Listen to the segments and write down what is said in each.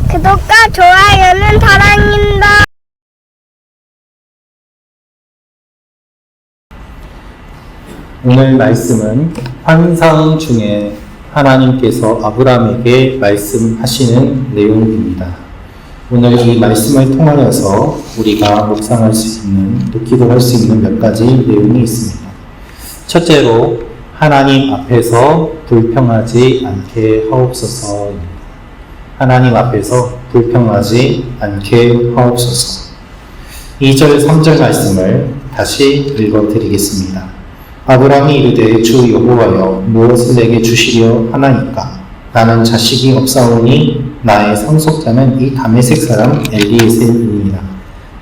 구독과 좋아요는 사랑입니다. 오늘 말씀은 환상 중에 하나님께서 아브라함에게 말씀하시는 내용입니다. 오늘 이 말씀을 통하여서 우리가 묵상할 수 있는, 또 기도할 수 있는 몇 가지 내용이 있습니다. 첫째로, 하나님 앞에서 불평하지 않게 하옵소서입니다. 하나님 앞에서 불평하지 않게 하옵소서. 2절, 3절 말씀을 다시 읽어드리겠습니다. 아브라함이 이르되 주 여호와여 무엇을 내게 주시려 하나이까? 나는 자식이 없사오니 나의 상속자는 이 다메섹 사람 엘리에셀이니라.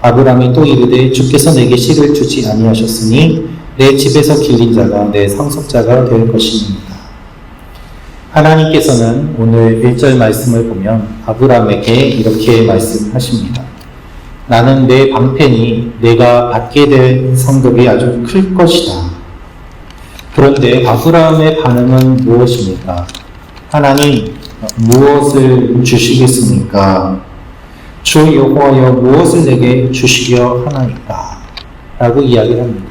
아브라함이 또 이르되 주께서 내게 씨를 주지 아니하셨으니 내 집에서 길린 자가 내 상속자가 될 것입니다. 하나님께서는 오늘 1절 말씀을 보면 아브라함에게 이렇게 말씀하십니다. 나는 내 방편이 내가 받게 될 상급이 아주 클 것이다. 그런데 아브라함의 반응은 무엇입니까? 하나님, 무엇을 주시겠습니까? 주 여호와여 무엇을 내게 주시려 하나이까? 라고 이야기를 합니다.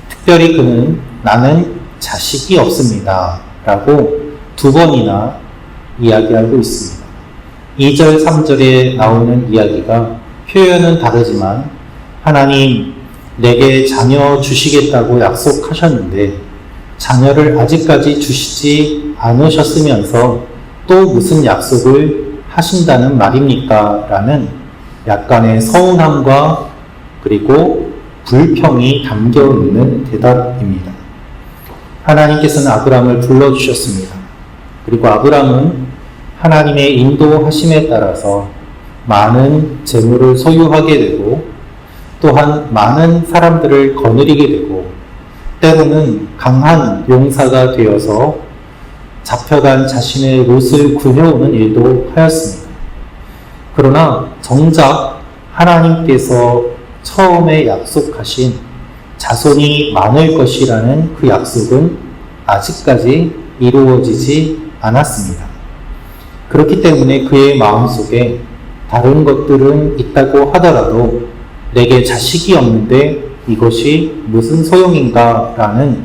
특별히 그는 나는 자식이 없습니다. 라고 2번이나 이야기하고 있습니다. 2절, 3절에 나오는 이야기가 표현은 다르지만 하나님, 내게 자녀 주시겠다고 약속하셨는데 자녀를 아직까지 주시지 않으셨으면서 또 무슨 약속을 하신다는 말입니까? 라는 약간의 서운함과 그리고 불평이 담겨 있는 대답입니다. 하나님께서는 아브라함을 불러주셨습니다. 그리고 아브라함은 하나님의 인도하심에 따라서 많은 재물을 소유하게 되고 또한 많은 사람들을 거느리게 되고 때로는 강한 용사가 되어서 잡혀간 자신의 롯을 구해오는 일도 하였습니다. 그러나 정작 하나님께서 처음에 약속하신 자손이 많을 것이라는 그 약속은 아직까지 이루어지지 않았습니다. 그렇기 때문에 그의 마음속에 다른 것들은 있다고 하더라도 내게 자식이 없는데 이것이 무슨 소용인가 라는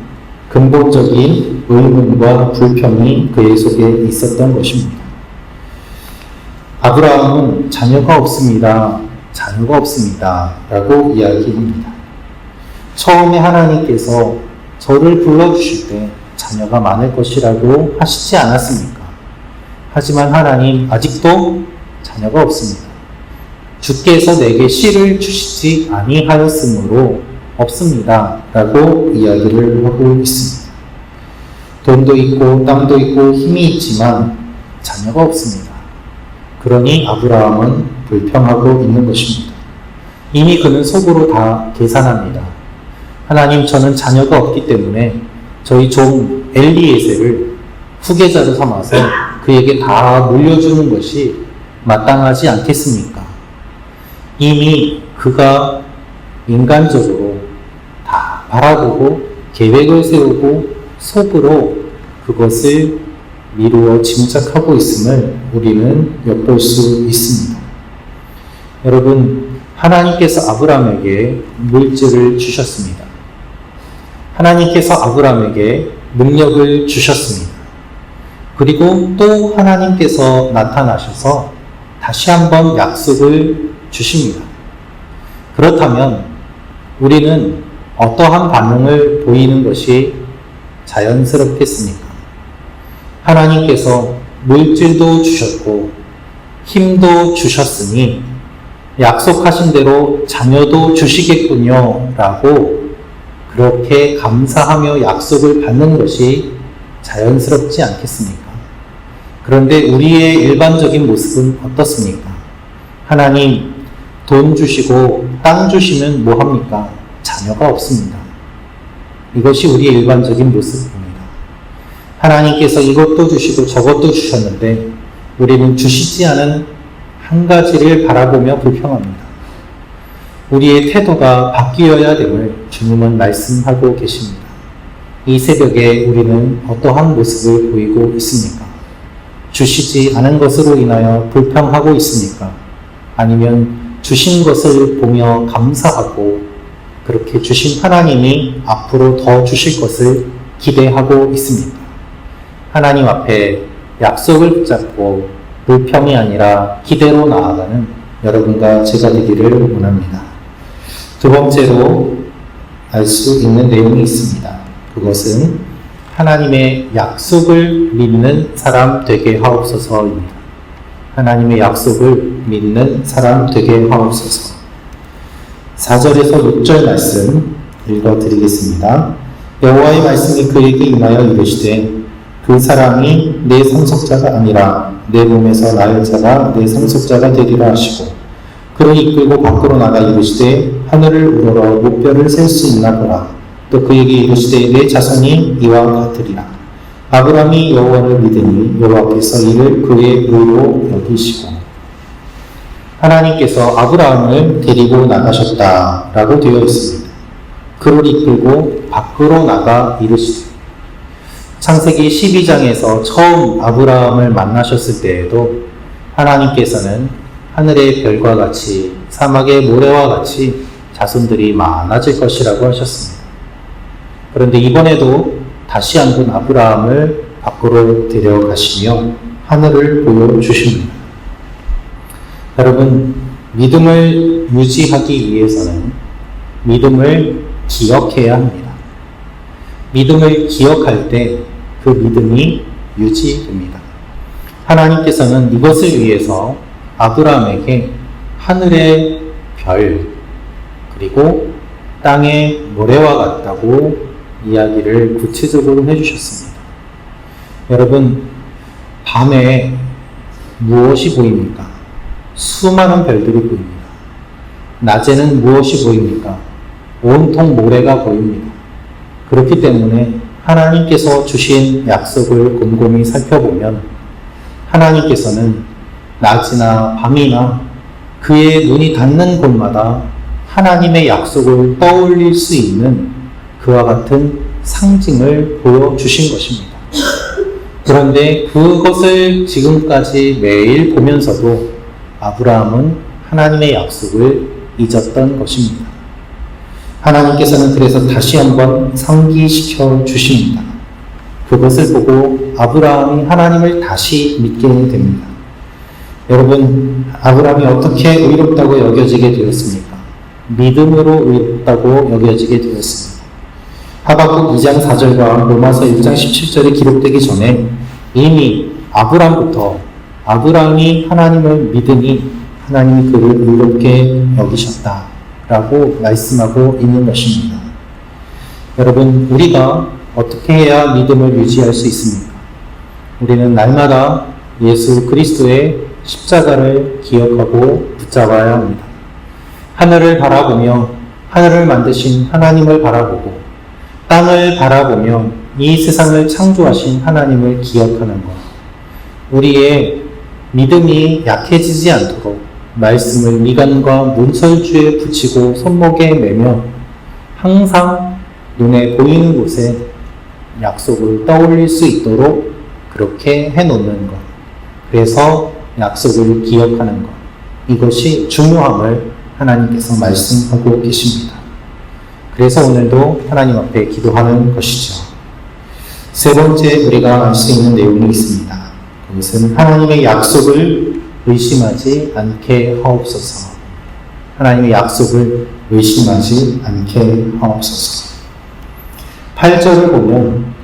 근본적인 의문과 불평이 그의 속에 있었던 것입니다. 아브라함은 자녀가 없습니다. 자녀가 없습니다. 라고 이야기합니다. 처음에 하나님께서 저를 불러주실 때 자녀가 많을 것이라고 하시지 않았습니까? 하지만 하나님 아직도 자녀가 없습니다. 주께서 내게 씨를 주시지 아니하였으므로 없습니다. 라고 이야기를 하고 있습니다. 돈도 있고 땅도 있고 힘이 있지만 자녀가 없습니다. 그러니 아브라함은 불평하고 있는 것입니다. 이미 그는 속으로 다 계산합니다. 하나님, 저는 자녀가 없기 때문에 저희 종 엘리에셀을 후계자로 삼아서 그에게 다 물려주는 것이 마땅하지 않겠습니까? 이미 그가 인간적으로 다 바라보고 계획을 세우고 속으로 그것을 미루어 짐작하고 있음을 우리는 엿볼 수 있습니다. 여러분, 하나님께서 아브라함에게 물질을 주셨습니다. 하나님께서 아브라함에게 능력을 주셨습니다. 그리고 또 하나님께서 나타나셔서 다시 한번 약속을 주십니다. 그렇다면 우리는 어떠한 반응을 보이는 것이 자연스럽겠습니까? 하나님께서 물질도 주셨고 힘도 주셨으니 약속하신 대로 자녀도 주시겠군요 라고 그렇게 감사하며 약속을 받는 것이 자연스럽지 않겠습니까? 그런데 우리의 일반적인 모습은 어떻습니까? 하나님, 돈 주시고 땅 주시면 뭐합니까? 자녀가 없습니다. 이것이 우리의 일반적인 모습입니다. 하나님께서 이것도 주시고 저것도 주셨는데 우리는 주시지 않은 한 가지를 바라보며 불평합니다. 우리의 태도가 바뀌어야 됨을 주님은 말씀하고 계십니다. 이 새벽에 우리는 어떠한 모습을 보이고 있습니까? 주시지 않은 것으로 인하여 불평하고 있습니까? 아니면 주신 것을 보며 감사하고 그렇게 주신 하나님이 앞으로 더 주실 것을 기대하고 있습니까? 하나님 앞에 약속을 붙잡고 불평이 아니라 기대로 나아가는 여러분과 제가 되기를 원합니다. 두 번째로 알 수 있는 내용이 있습니다. 그것은 하나님의 약속을 믿는 사람 되게 하옵소서입니다. 하나님의 약속을 믿는 사람 되게 하옵소서. 4절에서 6절 말씀 읽어드리겠습니다. 여호와의 말씀이 그에게 임하여 이르시되 그 사람이 내 상속자가 아니라 내 몸에서 낳을 자가 내 상속자가 되리라 하시고 그를 이끌고 밖으로 나가 이르시되 하늘을 우러러 목별을 셀 수 있나 보라. 또 그에게 이르시되 내 자손이 이와 같으리라. 아브라함이 여호와를 믿으니 여호와께서 이를 그의 의로 여기시고. 하나님께서 아브라함을 데리고 나가셨다라고 되어 있습니다. 그를 이끌고 밖으로 나가 이르시되. 창세기 12장에서 처음 아브라함을 만나셨을 때에도 하나님께서는 하늘의 별과 같이 사막의 모래와 같이 자손들이 많아질 것이라고 하셨습니다. 그런데 이번에도 다시 한번 아브라함을 밖으로 데려가시며 하늘을 보여주십니다. 여러분, 믿음을 유지하기 위해서는 믿음을 기억해야 합니다. 믿음을 기억할 때 그 믿음이 유지됩니다. 하나님께서는 이것을 위해서 아브라함에게 하늘의 별 그리고 땅의 모래와 같다고 이야기를 구체적으로 해주셨습니다. 여러분, 밤에 무엇이 보입니까? 수많은 별들이 보입니다. 낮에는 무엇이 보입니까? 온통 모래가 보입니다. 그렇기 때문에 하나님께서 주신 약속을 곰곰이 살펴보면 하나님께서는 낮이나 밤이나 그의 눈이 닿는 곳마다 하나님의 약속을 떠올릴 수 있는 그와 같은 상징을 보여주신 것입니다. 그런데 그것을 지금까지 매일 보면서도 아브라함은 하나님의 약속을 잊었던 것입니다. 하나님께서는 그래서 다시 한번 상기시켜 주십니다. 그것을 보고 아브라함이 하나님을 다시 믿게 됩니다. 여러분, 아브라함이 어떻게 의롭다고 여겨지게 되었습니까? 믿음으로 의롭다고 여겨지게 되었습니다. 하박국 2장 4절과 로마서 1장 17절이 기록되기 전에 이미 아브라함부터 아브라함이 하나님을 믿으니 하나님이 그를 의롭게 여기셨다라고 말씀하고 있는 것입니다. 여러분, 우리가 어떻게 해야 믿음을 유지할 수 있습니까? 우리는 날마다 예수 그리스도의 십자가를 기억하고 붙잡아야 합니다. 하늘을 바라보며 하늘을 만드신 하나님을 바라보고 땅을 바라보며 이 세상을 창조하신 하나님을 기억하는 것. 우리의 믿음이 약해지지 않도록 말씀을 미간과 문설주에 붙이고 손목에 매며 항상 눈에 보이는 곳에 약속을 떠올릴 수 있도록 그렇게 해놓는 것. 그래서 약속을 기억하는 것. 이것이 중요함을 하나님께서 말씀하고 계십니다. 그래서 오늘도 하나님 앞에 기도하는 것이죠. 세 번째 우리가 알 수 있는 내용이 있습니다. 그것은 하나님의 약속을 의심하지 않게 하옵소서. 하나님의 약속을 의심하지 않게 하옵소서. 8절을 보면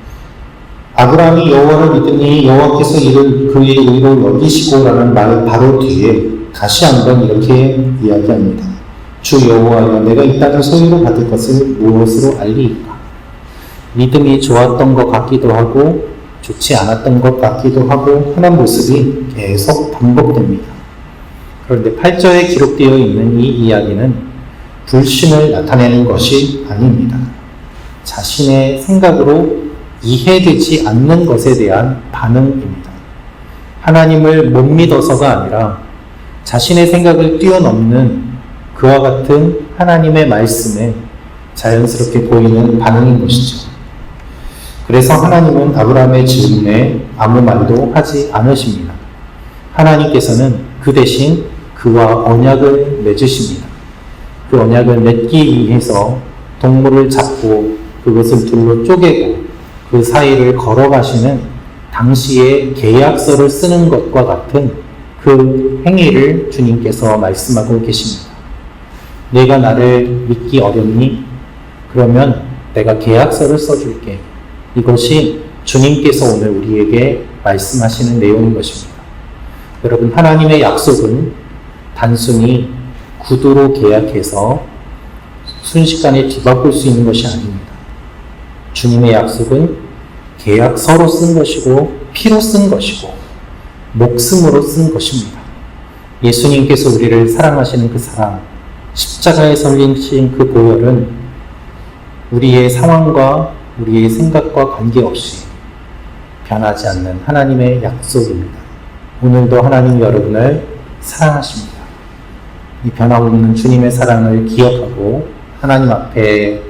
아브라함이 여호와를 믿으니 여호와께서 이를 그의 의로 여기시고라는 말 바로 뒤에 다시 한번 이렇게 이야기합니다. 주 여호와여, 내가 이 땅을 소유로 받을 것을 무엇으로 알리이까? 믿음이 좋았던 것 같기도 하고 좋지 않았던 것 같기도 하고 하는 모습이 계속 반복됩니다. 그런데 8절에 기록되어 있는 이 이야기는 불신을 나타내는 것이 아닙니다. 자신의 생각으로 이해되지 않는 것에 대한 반응입니다. 하나님을 못 믿어서가 아니라 자신의 생각을 뛰어넘는 그와 같은 하나님의 말씀에 자연스럽게 보이는 반응인 것이죠. 그래서 하나님은 아브라함의 질문에 아무 말도 하지 않으십니다. 하나님께서는 그 대신 그와 언약을 맺으십니다. 그 언약을 맺기 위해서 동물을 잡고 그것을 둘로 쪼개고 그 사이를 걸어가시는 당시의 계약서를 쓰는 것과 같은 그 행위를 주님께서 말씀하고 계십니다. 내가 나를 믿기 어렵니? 그러면 내가 계약서를 써줄게. 이것이 주님께서 오늘 우리에게 말씀하시는 내용인 것입니다. 여러분, 하나님의 약속은 단순히 구두로 계약해서 순식간에 뒤바꿀 수 있는 것이 아닙니다. 주님의 약속은 계약서로 쓴 것이고 피로 쓴 것이고 목숨으로 쓴 것입니다. 예수님께서 우리를 사랑하시는 그 사랑, 십자가에 설리신 그 보혈은 우리의 상황과 우리의 생각과 관계없이 변하지 않는 하나님의 약속입니다. 오늘도 하나님 여러분을 사랑하십니다. 이 변함없는 주님의 사랑을 기억하고 하나님 앞에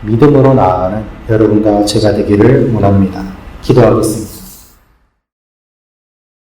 믿음으로 나아가는 여러분과 제가 되기를 원합니다. 기도하겠습니다.